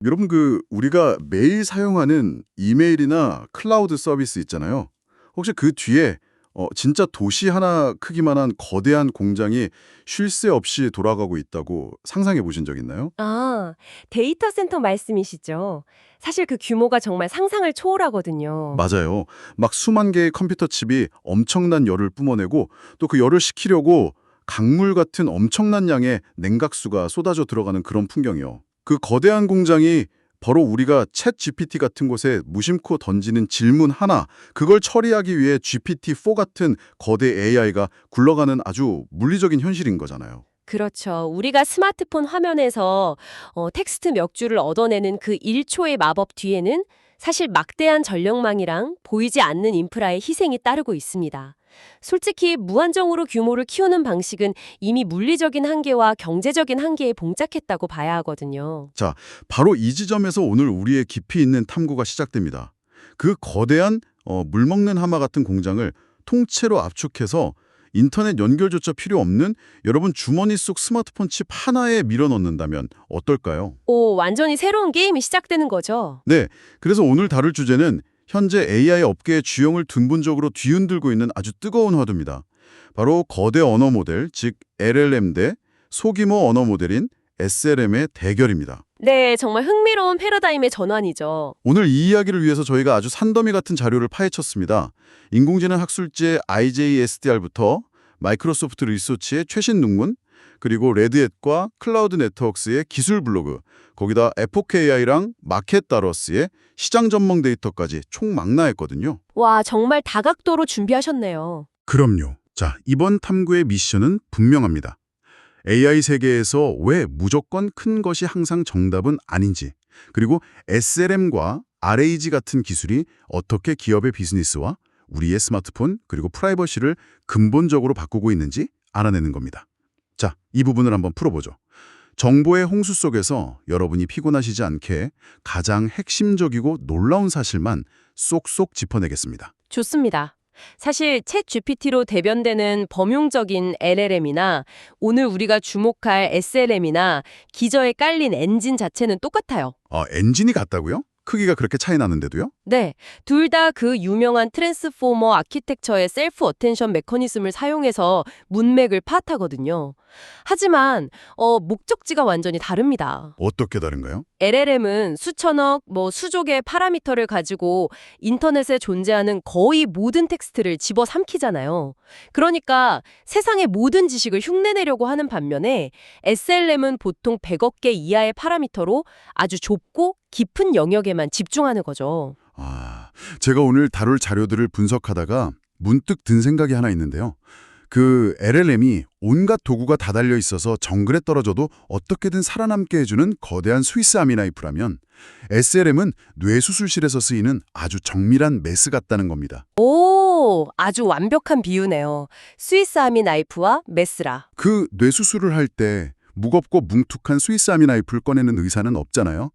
여러분 우리가 매일 사용하는 이메일이나 클라우드 서비스 있잖아요. 혹시 그 뒤에 진짜 도시 하나 크기만한 거대한 공장이 쉴 새 없이 돌아가고 있다고 상상해 보신 적 있나요? 아, 데이터 센터 말씀이시죠? 사실 그 규모가 정말 상상을 초월하거든요. 맞아요. 막 수만 개의 컴퓨터 칩이 엄청난 열을 뿜어내고 또 그 열을 식히려고 강물 같은 엄청난 양의 냉각수가 쏟아져 들어가는 그런 풍경이요. 그 거대한 공장이 바로 우리가 챗 GPT 같은 곳에 무심코 던지는 질문 하나, 그걸 처리하기 위해 GPT-4 같은 거대 AI가 굴러가는 아주 물리적인 현실인 거잖아요. 그렇죠. 우리가 스마트폰 화면에서 텍스트 몇 줄을 얻어내는 그 1초의 마법 뒤에는 사실 막대한 전력망이랑 보이지 않는 인프라의 희생이 따르고 있습니다. 솔직히 무한정으로 규모를 키우는 방식은 이미 물리적인 한계와 경제적인 한계에 봉착했다고 봐야 하거든요. 자, 바로 이 지점에서 오늘 우리의 깊이 있는 탐구가 시작됩니다. 그 거대한 물먹는 하마 같은 공장을 통째로 압축해서 인터넷 연결조차 필요 없는 여러분 주머니 속 스마트폰 칩 하나에 밀어넣는다면 어떨까요? 오, 완전히 새로운 게임이 시작되는 거죠. 네, 그래서 오늘 다룰 주제는 현재 AI 업계의 주영을 근본적으로 뒤흔들고 있는 아주 뜨거운 화두입니다. 바로 거대 언어 모델, 즉 LLM 대 소규모 언어 모델인 SLM의 대결입니다. 네, 정말 흥미로운 패러다임의 전환이죠. 오늘 이 이야기를 위해서 저희가 아주 산더미 같은 자료를 파헤쳤습니다. 인공지능 학술지 IJSDR부터 마이크로소프트 리서치의 최신 논문, 그리고 레드햇과 클라우드 네트워크스의 기술 블로그, 거기다 에포크 AI랑 마켓다러스의 시장 전망 데이터까지 총망라했거든요. 와, 정말 다각도로 준비하셨네요. 그럼요. 자, 이번 탐구의 미션은 분명합니다. AI 세계에서 왜 무조건 큰 것이 항상 정답은 아닌지, 그리고 SLM과 RAG 같은 기술이 어떻게 기업의 비즈니스와 우리의 스마트폰 그리고 프라이버시를 근본적으로 바꾸고 있는지 알아내는 겁니다. 자, 이 부분을 한번 풀어보죠. 정보의 홍수 속에서 여러분이 피곤하시지 않게 가장 핵심적이고 놀라운 사실만 쏙쏙 짚어내겠습니다. 좋습니다. 사실 챗 GPT로 대변되는 범용적인 LLM이나 오늘 우리가 주목할 SLM이나 기저에 깔린 엔진 자체는 똑같아요. 엔진이 같다고요? 크기가 그렇게 차이 나는데도요? 네, 둘 다 그 유명한 트랜스포머 아키텍처의 셀프 어텐션 메커니즘을 사용해서 문맥을 파악하거든요. 하지만 목적지가 완전히 다릅니다. 어떻게 다른가요? LLM은 수천억, 수족의 파라미터를 가지고 인터넷에 존재하는 거의 모든 텍스트를 집어삼키잖아요. 그러니까 세상의 모든 지식을 흉내내려고 하는 반면에 SLM은 보통 100억 개 이하의 파라미터로 아주 좁고 깊은 영역에만 집중하는 거죠. 제가 오늘 다룰 자료들을 분석하다가 문득 든 생각이 하나 있는데요. 그 LLM이 온갖 도구가 다 달려 있어서 정글에 떨어져도 어떻게든 살아남게 해주는 거대한 스위스 아미나이프라면 SLM은 뇌수술실에서 쓰이는 아주 정밀한 메스 같다는 겁니다. 오, 아주 완벽한 비유네요. 스위스 아미 나이프와 메스라. 그 뇌수술을 할 때 무겁고 뭉툭한 스위스 아미나이프를 꺼내는 의사는 없잖아요.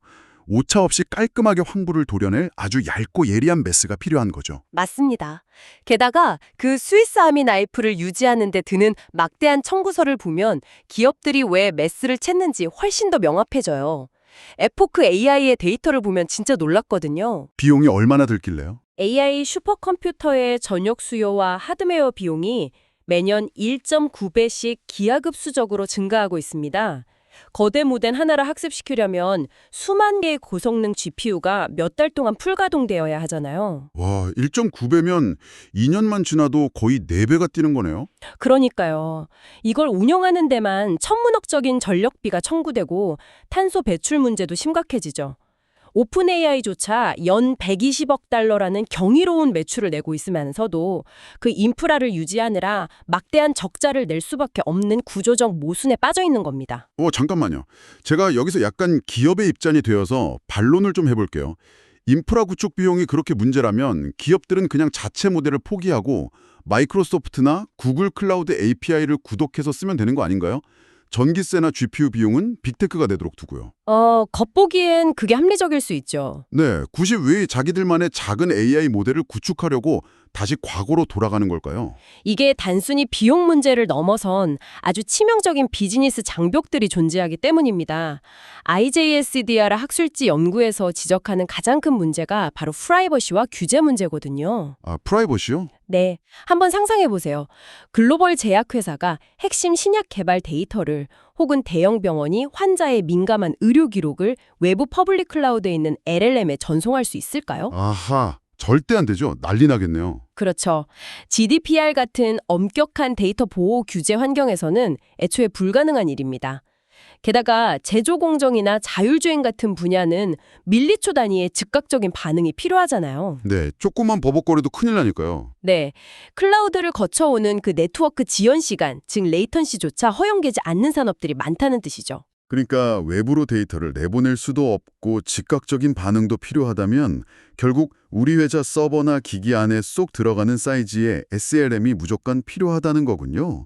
오차 없이 깔끔하게 황부를 도려낼 아주 얇고 예리한 메스가 필요한 거죠. 맞습니다. 게다가 그 스위스 아미 나이프를 유지하는 데 드는 막대한 청구서를 보면 기업들이 왜 메스를 챘는지 훨씬 더 명확해져요. 에포크 AI의 데이터를 보면 진짜 놀랐거든요. 비용이 얼마나 들길래요? AI 슈퍼컴퓨터의 전력 수요와 하드웨어 비용이 매년 1.9배씩 기하급수적으로 증가하고 있습니다. 거대 모델 하나를 학습시키려면 수만 개의 고성능 GPU가 몇 달 동안 풀가동되어야 하잖아요. 와, 1.9배면 2년만 지나도 거의 4배가 뛰는 거네요. 그러니까요. 이걸 운영하는 데만 천문학적인 전력비가 청구되고 탄소 배출 문제도 심각해지죠. 오픈 AI조차 연 120억 달러라는 경이로운 매출을 내고 있으면서도 그 인프라를 유지하느라 막대한 적자를 낼 수밖에 없는 구조적 모순에 빠져 있는 겁니다. 잠깐만요. 제가 여기서 약간 기업의 입장이 되어서 반론을 좀 해볼게요. 인프라 구축 비용이 그렇게 문제라면 기업들은 그냥 자체 모델을 포기하고 마이크로소프트나 구글 클라우드 API를 구독해서 쓰면 되는 거 아닌가요? 전기세나 GPU 비용은 빅테크가 내도록 두고요. 겉보기엔 그게 합리적일 수 있죠. 네, 굳이 왜 자기들만의 작은 AI 모델을 구축하려고 다시 과거로 돌아가는 걸까요? 이게 단순히 비용 문제를 넘어선 아주 치명적인 비즈니스 장벽들이 존재하기 때문입니다. IJSDR 학술지 연구에서 지적하는 가장 큰 문제가 바로 프라이버시와 규제 문제거든요. 아, 프라이버시요? 네, 한번 상상해 보세요. 글로벌 제약회사가 핵심 신약 개발 데이터를 혹은 대형 병원이 환자의 민감한 의료 기록을 외부 퍼블릭 클라우드에 있는 LLM에 전송할 수 있을까요? 아하, 절대 안 되죠. 난리 나겠네요. 그렇죠. GDPR 같은 엄격한 데이터 보호 규제 환경에서는 애초에 불가능한 일입니다. 게다가 제조 공정이나 자율주행 같은 분야는 밀리초 단위의 즉각적인 반응이 필요하잖아요. 네, 조금만 버벅거려도 큰일 나니까요. 네, 클라우드를 거쳐오는 그 네트워크 지연 시간, 즉 레이턴시조차 허용되지 않는 산업들이 많다는 뜻이죠. 그러니까 외부로 데이터를 내보낼 수도 없고 즉각적인 반응도 필요하다면 결국 우리 회사 서버나 기기 안에 쏙 들어가는 사이즈의 SLM이 무조건 필요하다는 거군요.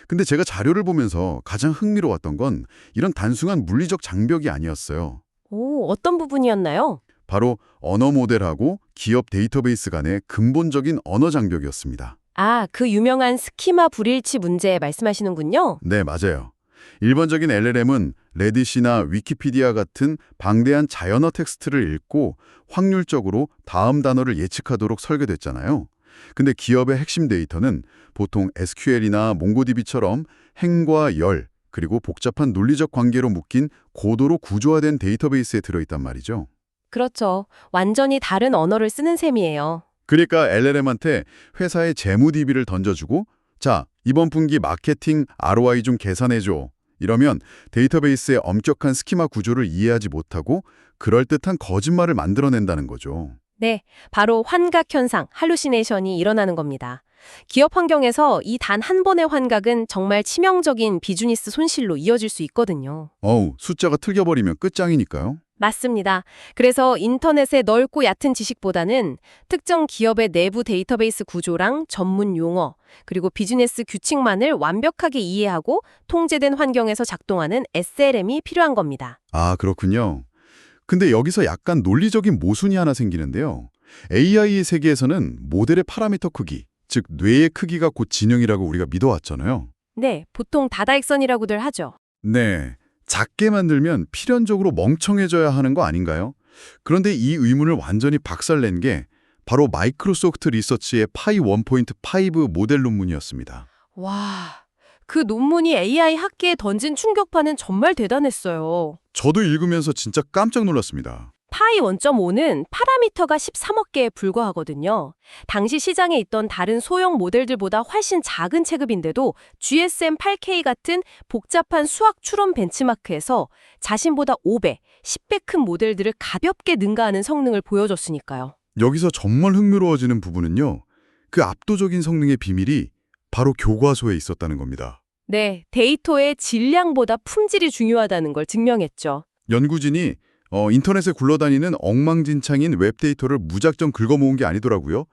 근데 제가 자료를 보면서 가장 흥미로웠던 건 이런 단순한 물리적 장벽이 아니었어요. 오, 어떤 부분이었나요? 바로 언어 모델하고 기업 데이터베이스 간의 근본적인 언어 장벽이었습니다. 아, 그 유명한 스키마 불일치 문제 말씀하시는군요. 네, 맞아요. 일반적인 LLM은 레딧이나 위키피디아 같은 방대한 자연어 텍스트를 읽고 확률적으로 다음 단어를 예측하도록 설계됐잖아요. 근데 기업의 핵심 데이터는 보통 SQL이나 몽고DB처럼 행과 열, 그리고 복잡한 논리적 관계로 묶인 고도로 구조화된 데이터베이스에 들어있단 말이죠. 그렇죠. 완전히 다른 언어를 쓰는 셈이에요. 그러니까 LLM한테 회사의 재무 DB를 던져주고 자, 이번 분기 마케팅 ROI 좀 계산해줘. 이러면 데이터베이스의 엄격한 스키마 구조를 이해하지 못하고 그럴듯한 거짓말을 만들어낸다는 거죠. 네, 바로 환각 현상, 할루시네이션이 일어나는 겁니다. 기업 환경에서 이 단 한 번의 환각은 정말 치명적인 비즈니스 손실로 이어질 수 있거든요. 숫자가 틀려버리면 끝장이니까요. 맞습니다. 그래서 인터넷의 넓고 얕은 지식보다는 특정 기업의 내부 데이터베이스 구조랑 전문 용어, 그리고 비즈니스 규칙만을 완벽하게 이해하고 통제된 환경에서 작동하는 SLM이 필요한 겁니다. 아, 그렇군요. 근데 여기서 약간 논리적인 모순이 하나 생기는데요. AI의 세계에서는 모델의 파라미터 크기, 즉 뇌의 크기가 곧 진영이라고 우리가 믿어왔잖아요. 네, 보통 다다익선이라고들 하죠. 네, 작게 만들면 필연적으로 멍청해져야 하는 거 아닌가요? 그런데 이 의문을 완전히 박살낸 게 바로 마이크로소프트 리서치의 파이 1.5 모델 논문이었습니다. 와, 그 논문이 AI 학계에 던진 충격파는 정말 대단했어요. 저도 읽으면서 진짜 깜짝 놀랐습니다. 파이 1.5는 파라미터가 13억 개에 불과하거든요. 당시 시장에 있던 다른 소형 모델들보다 훨씬 작은 체급인데도 GSM-8K 같은 복잡한 수학 추론 벤치마크에서 자신보다 5배, 10배 큰 모델들을 가볍게 능가하는 성능을 보여줬으니까요. 여기서 정말 흥미로워지는 부분은요. 그 압도적인 성능의 비밀이 바로 교과서에 있었다는 겁니다. 네, 데이터의 질량보다 품질이 중요하다는 걸 증명했죠. 연구진이 인터넷에 굴러다니는 엉망진창인 웹데이터를 무작정 긁어모은 게 아니더라고요.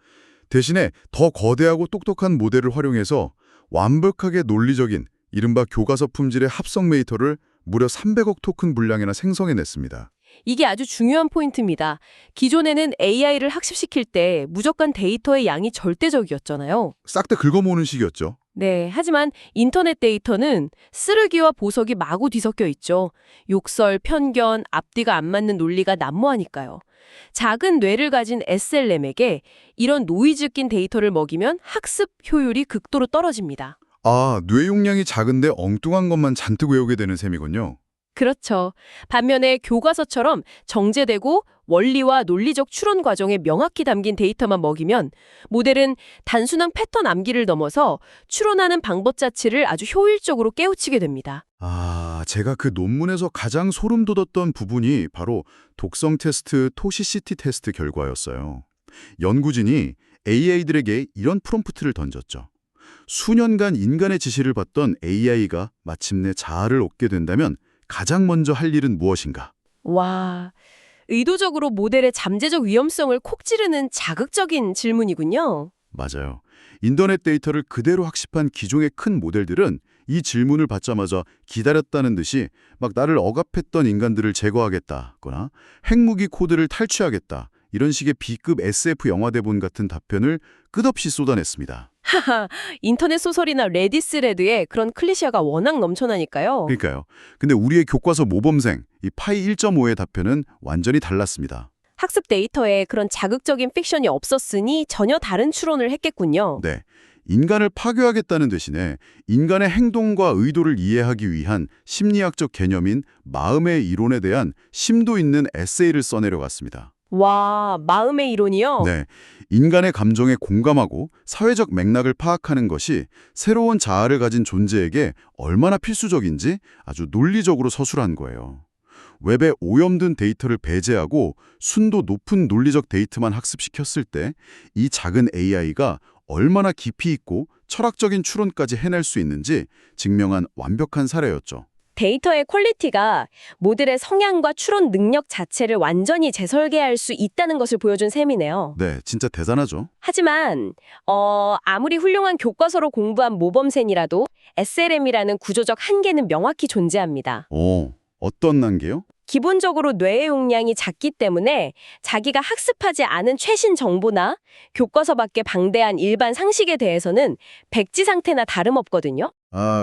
대신에 더 거대하고 똑똑한 모델을 활용해서 완벽하게 논리적인 이른바 교과서 품질의 합성 메이터를 무려 300억 토큰 분량이나 생성해냈습니다. 이게 아주 중요한 포인트입니다. 기존에는 AI를 학습시킬 때 무조건 데이터의 양이 절대적이었잖아요. 싹 다 긁어모으는 식이었죠. 네, 하지만 인터넷 데이터는 쓰르기와 보석이 마구 뒤섞여 있죠. 욕설, 편견, 앞뒤가 안 맞는 논리가 난무하니까요. 작은 뇌를 가진 SLM에게 이런 노이즈 낀 데이터를 먹이면 학습 효율이 극도로 떨어집니다. 아, 뇌 용량이 작은데 엉뚱한 것만 잔뜩 외우게 되는 셈이군요. 그렇죠. 반면에 교과서처럼 정제되고 원리와 논리적 추론 과정에 명확히 담긴 데이터만 먹이면 모델은 단순한 패턴 암기를 넘어서 추론하는 방법 자체를 아주 효율적으로 깨우치게 됩니다. 아, 제가 그 논문에서 가장 소름 돋았던 부분이 바로 독성 테스트, 토시시티 테스트 결과였어요. 연구진이 AI들에게 이런 프롬프트를 던졌죠. 수년간 인간의 지시를 받던 AI가 마침내 자아를 얻게 된다면 가장 먼저 할 일은 무엇인가? 와, 의도적으로 모델의 잠재적 위험성을 콕 찌르는 자극적인 질문이군요. 맞아요. 인터넷 데이터를 그대로 학습한 기존의 큰 모델들은 이 질문을 받자마자 기다렸다는 듯이 막 나를 억압했던 인간들을 제거하겠다거나 핵무기 코드를 탈취하겠다 이런 식의 B급 SF 영화 대본 같은 답변을 끝없이 쏟아냈습니다. 하하, 인터넷 소설이나 레디스레드에 그런 클리셰가 워낙 넘쳐나니까요. 그러니까요. 근데 우리의 교과서 모범생, 이 파이 1.5의 답변은 완전히 달랐습니다. 학습 데이터에 그런 자극적인 픽션이 없었으니 전혀 다른 추론을 했겠군요. 네. 인간을 파괴하겠다는 대신에 인간의 행동과 의도를 이해하기 위한 심리학적 개념인 마음의 이론에 대한 심도 있는 에세이를 써내려갔습니다. 와, 마음의 이론이요? 네. 인간의 감정에 공감하고 사회적 맥락을 파악하는 것이 새로운 자아를 가진 존재에게 얼마나 필수적인지 아주 논리적으로 서술한 거예요. 웹에 오염된 데이터를 배제하고 순도 높은 논리적 데이터만 학습시켰을 때 이 작은 AI가 얼마나 깊이 있고 철학적인 추론까지 해낼 수 있는지 증명한 완벽한 사례였죠. 데이터의 퀄리티가 모델의 성향과 추론 능력 자체를 완전히 재설계할 수 있다는 것을 보여준 셈이네요. 네, 진짜 대단하죠. 하지만 아무리 훌륭한 교과서로 공부한 모범생이라도 SLM이라는 구조적 한계는 명확히 존재합니다. 어떤 단계요? 기본적으로 뇌의 용량이 작기 때문에 자기가 학습하지 않은 최신 정보나 교과서 밖의 방대한 일반 상식에 대해서는 백지 상태나 다름없거든요.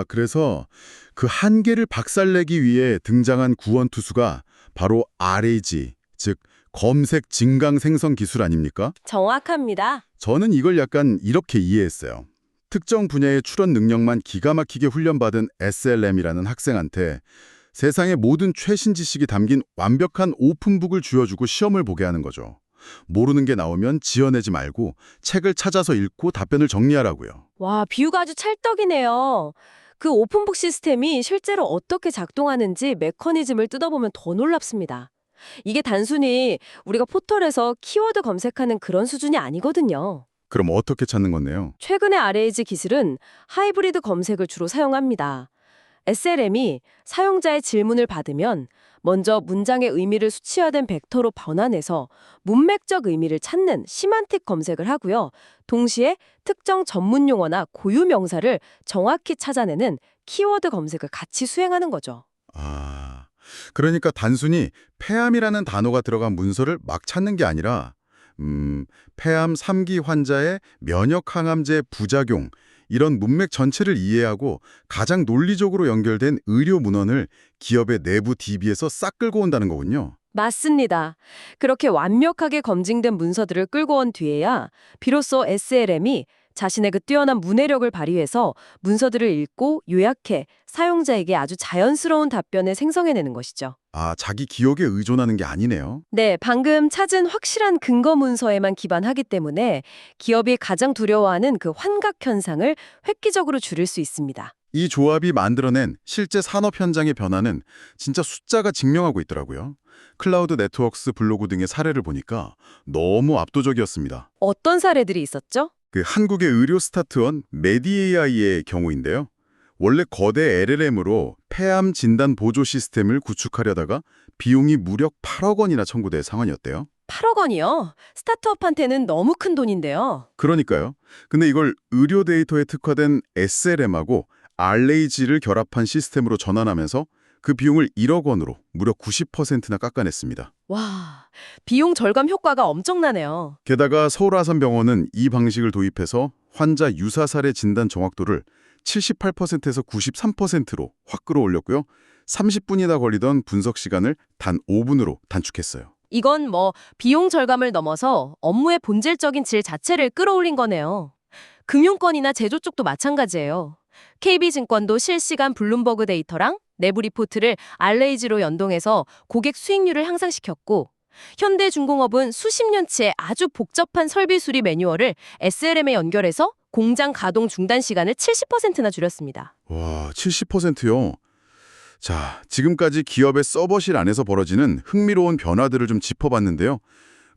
그래서 그 한계를 박살내기 위해 등장한 구원투수가 바로 RAG, 즉 검색 증강 생성 기술 아닙니까? 정확합니다. 저는 이걸 약간 이렇게 이해했어요. 특정 분야의 추론 능력만 기가 막히게 훈련받은 SLM이라는 학생한테 세상의 모든 최신 지식이 담긴 완벽한 오픈북을 쥐어주고 시험을 보게 하는 거죠. 모르는 게 나오면 지어내지 말고 책을 찾아서 읽고 답변을 정리하라고요. 와, 비유가 아주 찰떡이네요. 그 오픈북 시스템이 실제로 어떻게 작동하는지 메커니즘을 뜯어보면 더 놀랍습니다. 이게 단순히 우리가 포털에서 키워드 검색하는 그런 수준이 아니거든요. 그럼 어떻게 찾는 건데요? 최근의 RAG 기술은 하이브리드 검색을 주로 사용합니다. SLM이 사용자의 질문을 받으면 먼저 문장의 의미를 수치화된 벡터로 변환해서 문맥적 의미를 찾는 시만틱 검색을 하고요. 동시에 특정 전문 용어나 고유 명사를 정확히 찾아내는 키워드 검색을 같이 수행하는 거죠. 그러니까 단순히 폐암이라는 단어가 들어간 문서를 막 찾는 게 아니라 폐암 3기 환자의 면역 항암제 부작용, 이런 문맥 전체를 이해하고 가장 논리적으로 연결된 의료 문헌을 기업의 내부 DB에서 싹 끌고 온다는 거군요. 맞습니다. 그렇게 완벽하게 검증된 문서들을 끌고 온 뒤에야 비로소 SLM이 자신의 그 뛰어난 문해력을 발휘해서 문서들을 읽고 요약해 사용자에게 아주 자연스러운 답변을 생성해내는 것이죠. 자기 기억에 의존하는 게 아니네요. 네, 방금 찾은 확실한 근거 문서에만 기반하기 때문에 기업이 가장 두려워하는 그 환각 현상을 획기적으로 줄일 수 있습니다. 이 조합이 만들어낸 실제 산업 현장의 변화는 진짜 숫자가 증명하고 있더라고요. 클라우드 네트워크스 블로그 등의 사례를 보니까 너무 압도적이었습니다. 어떤 사례들이 있었죠? 그 한국의 의료 스타트원 메디AI의 경우인데요. 원래 거대 LLM으로 폐암 진단 보조 시스템을 구축하려다가 비용이 무려 8억 원이나 청구될 상황이었대요. 8억 원이요? 스타트업한테는 너무 큰 돈인데요. 그러니까요. 근데 이걸 의료 데이터에 특화된 SLM하고 RAG를 결합한 시스템으로 전환하면서 그 비용을 1억 원으로 무려 90%나 깎아냈습니다. 와, 비용 절감 효과가 엄청나네요. 게다가 서울아산병원은 이 방식을 도입해서 환자 유사 사례 진단 정확도를 78%에서 93%로 확 끌어올렸고요. 30분이나 걸리던 분석 시간을 단 5분으로 단축했어요. 이건 비용 절감을 넘어서 업무의 본질적인 질 자체를 끌어올린 거네요. 금융권이나 제조 쪽도 마찬가지예요. KB증권도 실시간 블룸버그 데이터랑 내부 리포트를 RAG로 연동해서 고객 수익률을 향상시켰고, 현대중공업은 수십 년치의 아주 복잡한 설비 수리 매뉴얼을 SLM에 연결해서 공장 가동 중단 시간을 70%나 줄였습니다. 와, 70%요? 자, 지금까지 기업의 서버실 안에서 벌어지는 흥미로운 변화들을 좀 짚어봤는데요.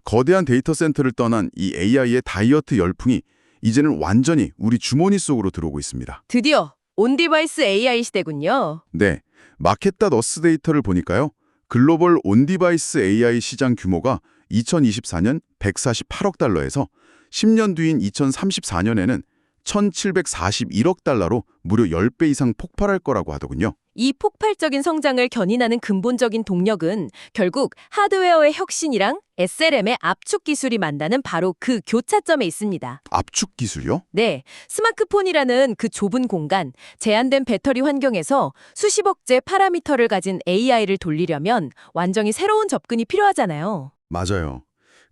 거대한 데이터 센터를 떠난 이 AI의 다이어트 열풍이 이제는 완전히 우리 주머니 속으로 들어오고 있습니다. 드디어 온디바이스 AI 시대군요. 네, 마켓닷어스 데이터를 보니까요. 글로벌 온디바이스 AI 시장 규모가 2024년 148억 달러에서 10년 뒤인 2034년에는 1,741억 달러로 무려 10배 이상 폭발할 거라고 하더군요. 이 폭발적인 성장을 견인하는 근본적인 동력은 결국 하드웨어의 혁신이랑 SLM의 압축 기술이 만나는 바로 그 교차점에 있습니다. 압축 기술이요? 네, 스마트폰이라는 그 좁은 공간, 제한된 배터리 환경에서 수십억째 파라미터를 가진 AI를 돌리려면 완전히 새로운 접근이 필요하잖아요. 맞아요.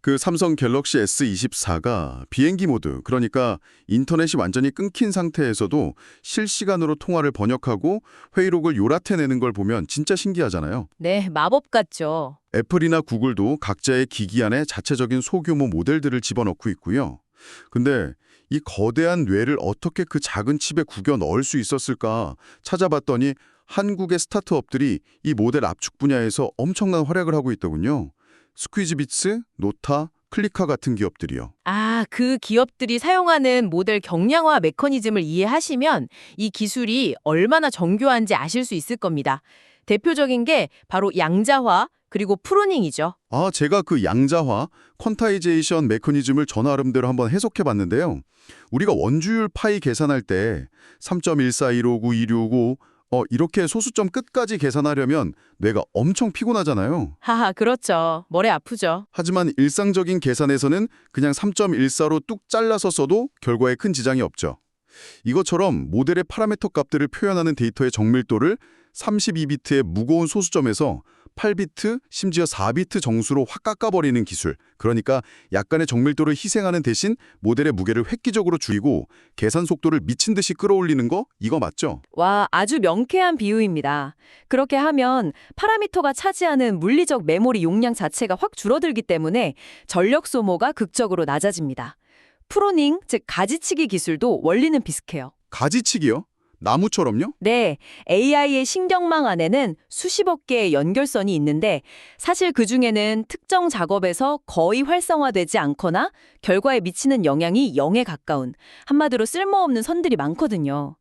그 삼성 갤럭시 S24가 비행기 모드, 그러니까 인터넷이 완전히 끊긴 상태에서도 실시간으로 통화를 번역하고 회의록을 요lat해내는 걸 보면 진짜 신기하잖아요. 네, 마법 같죠. 애플이나 구글도 각자의 기기 안에 자체적인 소규모 모델들을 집어넣고 있고요. 근데 이 거대한 뇌를 어떻게 그 작은 칩에 구겨 넣을 수 있었을까 찾아봤더니 한국의 스타트업들이 이 모델 압축 분야에서 엄청난 활약을 하고 있더군요. 스퀴즈비츠, 노타, 클리카 같은 기업들이요. 아, 그 기업들이 사용하는 모델 경량화 메커니즘을 이해하시면 이 기술이 얼마나 정교한지 아실 수 있을 겁니다. 대표적인 게 바로 양자화 그리고 프로닝이죠. 아, 제가 그 양자화, 퀀타이제이션 메커니즘을 저 나름대로 한번 해석해 봤는데요. 우리가 원주율 파이 계산할 때 3.14159265 이렇게 소수점 끝까지 계산하려면 뇌가 엄청 피곤하잖아요. 하하, 그렇죠. 머리 아프죠. 하지만 일상적인 계산에서는 그냥 3.14로 뚝 잘라서 써도 결과에 큰 지장이 없죠. 이것처럼 모델의 파라미터 값들을 표현하는 데이터의 정밀도를 32비트의 무거운 소수점에서 8비트, 심지어 4비트 정수로 확 깎아버리는 기술. 그러니까 약간의 정밀도를 희생하는 대신 모델의 무게를 획기적으로 줄이고 계산 속도를 미친 듯이 끌어올리는 거 이거 맞죠? 와, 아주 명쾌한 비유입니다. 그렇게 하면 파라미터가 차지하는 물리적 메모리 용량 자체가 확 줄어들기 때문에 전력 소모가 극적으로 낮아집니다. 프로닝, 즉 가지치기 기술도 원리는 비슷해요. 가지치기요? 나무처럼요? 네, AI의 신경망 안에는 수십억 개의 연결선이 있는데 사실 그중에는 특정 작업에서 거의 활성화되지 않거나 결과에 미치는 영향이 0에 가까운 한마디로 쓸모없는 선들이 많거든요.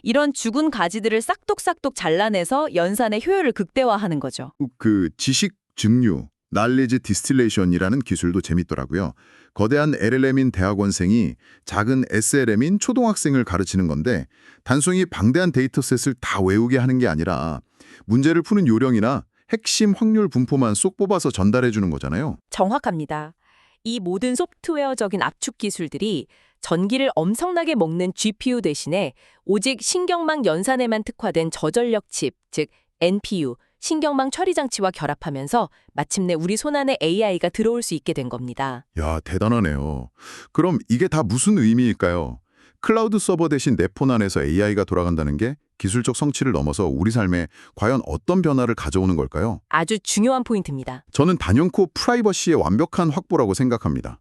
이런 죽은 가지들을 싹둑싹둑 잘라내서 연산의 효율을 극대화하는 거죠. 그 지식 증류, knowledge distillations이라는 기술도 재밌더라고요. 거대한 LLM인 대학원생이 작은 SLM인 초등학생을 가르치는 건데 단순히 방대한 데이터셋을 다 외우게 하는 게 아니라 문제를 푸는 요령이나 핵심 확률 분포만 쏙 뽑아서 전달해 주는 거잖아요. 정확합니다. 이 모든 소프트웨어적인 압축 기술들이 전기를 엄청나게 먹는 GPU 대신에 오직 신경망 연산에만 특화된 저전력 칩, 즉 NPU, 신경망 처리 장치와 결합하면서 마침내 우리 손안에 AI가 들어올 수 있게 된 겁니다. 야, 대단하네요. 그럼 이게 다 무슨 의미일까요? 클라우드 서버 대신 내 폰 안에서 AI가 돌아간다는 게 기술적 성취를 넘어서 우리 삶에 과연 어떤 변화를 가져오는 걸까요? 아주 중요한 포인트입니다. 저는 단연코 프라이버시의 완벽한 확보라고 생각합니다.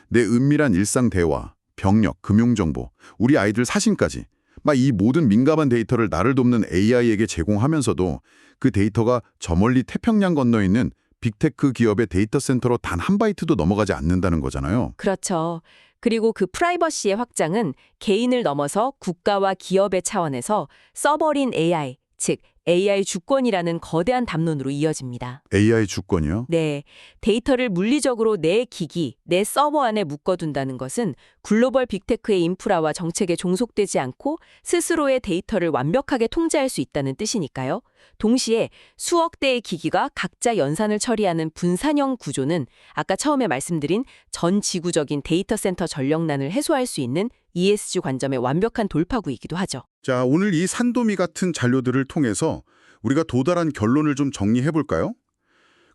내 은밀한 일상 대화, 병력, 금융정보, 우리 아이들 사진까지 막 이 모든 민감한 데이터를 나를 돕는 AI에게 제공하면서도 그 데이터가 저 멀리 태평양 건너 있는 빅테크 기업의 데이터 센터로 단 한 바이트도 넘어가지 않는다는 거잖아요. 그렇죠. 그리고 그 프라이버시의 확장은 개인을 넘어서 국가와 기업의 차원에서 서버린 AI, 즉 AI 주권이라는 거대한 담론으로 이어집니다. AI 주권이요? 네, 데이터를 물리적으로 내 기기, 내 서버 안에 묶어둔다는 것은 글로벌 빅테크의 인프라와 정책에 종속되지 않고 스스로의 데이터를 완벽하게 통제할 수 있다는 뜻이니까요. 동시에 수억 대의 기기가 각자 연산을 처리하는 분산형 구조는 아까 처음에 말씀드린 전 지구적인 데이터 센터 전력난을 해소할 수 있는 ESG 관점의 완벽한 돌파구이기도 하죠. 자, 오늘 이 산도미 같은 잔료들을 통해서 우리가 도달한 결론을 좀 정리해 볼까요?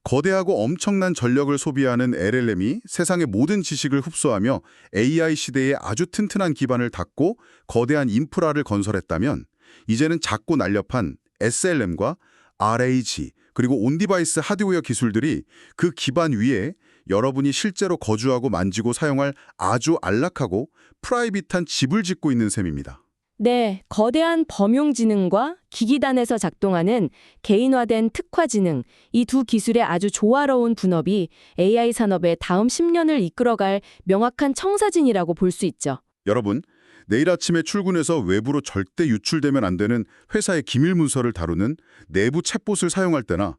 거대하고 엄청난 전력을 소비하는 LLM이 세상의 모든 지식을 흡수하며 AI 시대에 아주 튼튼한 기반을 닦고 거대한 인프라를 건설했다면 이제는 작고 날렵한 SLM과 RAG 그리고 온디바이스 하드웨어 기술들이 그 기반 위에 여러분이 실제로 거주하고 만지고 사용할 아주 안락하고 프라이빗한 집을 짓고 있는 셈입니다. 네, 거대한 범용지능과 기기단에서 작동하는 개인화된 특화지능, 이 두 기술의 아주 조화로운 분업이 AI 산업의 다음 10년을 이끌어갈 명확한 청사진이라고 볼 수 있죠. 여러분, 내일 아침에 출근해서 외부로 절대 유출되면 안 되는 회사의 기밀 문서를 다루는 내부 챗봇을 사용할 때나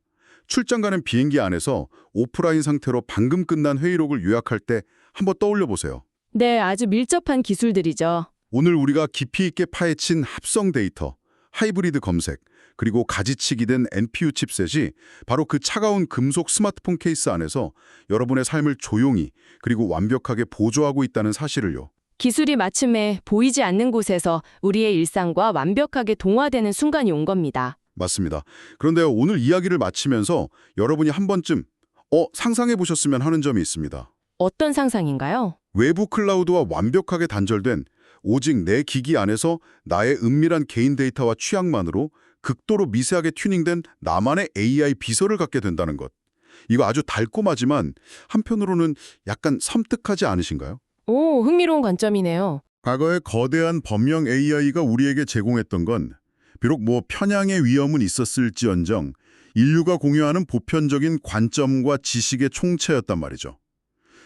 출장 가는 비행기 안에서 오프라인 상태로 방금 끝난 회의록을 요약할 때 한번 떠올려 보세요. 네, 아주 밀접한 기술들이죠. 오늘 우리가 깊이 있게 파헤친 합성 데이터, 하이브리드 검색, 그리고 가지치기 된 NPU 칩셋이 바로 그 차가운 금속 스마트폰 케이스 안에서 여러분의 삶을 조용히 그리고 완벽하게 보조하고 있다는 사실을요. 기술이 마침내 보이지 않는 곳에서 우리의 일상과 완벽하게 동화되는 순간이 온 겁니다. 맞습니다. 그런데 오늘 이야기를 마치면서 여러분이 한 번쯤 상상해 보셨으면 하는 점이 있습니다. 어떤 상상인가요? 외부 클라우드와 완벽하게 단절된 오직 내 기기 안에서 나의 은밀한 개인 데이터와 취향만으로 극도로 미세하게 튜닝된 나만의 AI 비서를 갖게 된다는 것. 이거 아주 달콤하지만 한편으로는 약간 섬뜩하지 않으신가요? 오, 흥미로운 관점이네요. 과거의 거대한 범용 AI가 우리에게 제공했던 건 비록 편향의 위험은 있었을지언정 인류가 공유하는 보편적인 관점과 지식의 총체였단 말이죠.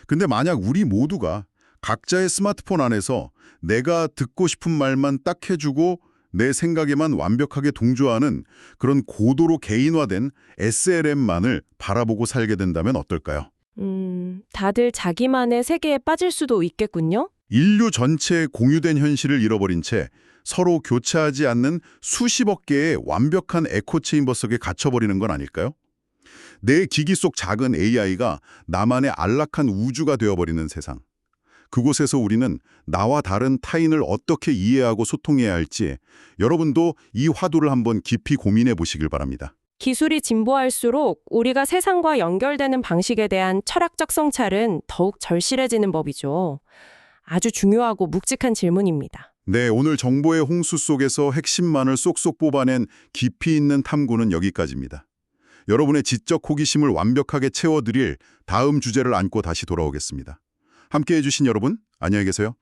근데 만약 우리 모두가 각자의 스마트폰 안에서 내가 듣고 싶은 말만 딱 해주고 내 생각에만 완벽하게 동조하는 그런 고도로 개인화된 SLM만을 바라보고 살게 된다면 어떨까요? 다들 자기만의 세계에 빠질 수도 있겠군요. 인류 전체의 공유된 현실을 잃어버린 채 서로 교차하지 않는 수십억 개의 완벽한 에코체인버 속에 갇혀버리는 건 아닐까요? 내 기기 속 작은 AI가 나만의 안락한 우주가 되어버리는 세상. 그곳에서 우리는 나와 다른 타인을 어떻게 이해하고 소통해야 할지 여러분도 이 화두를 한번 깊이 고민해 보시길 바랍니다. 기술이 진보할수록 우리가 세상과 연결되는 방식에 대한 철학적 성찰은 더욱 절실해지는 법이죠. 아주 중요하고 묵직한 질문입니다. 네, 오늘 정보의 홍수 속에서 핵심만을 쏙쏙 뽑아낸 깊이 있는 탐구는 여기까지입니다. 여러분의 지적 호기심을 완벽하게 채워드릴 다음 주제를 안고 다시 돌아오겠습니다. 함께해 주신 여러분, 안녕히 계세요.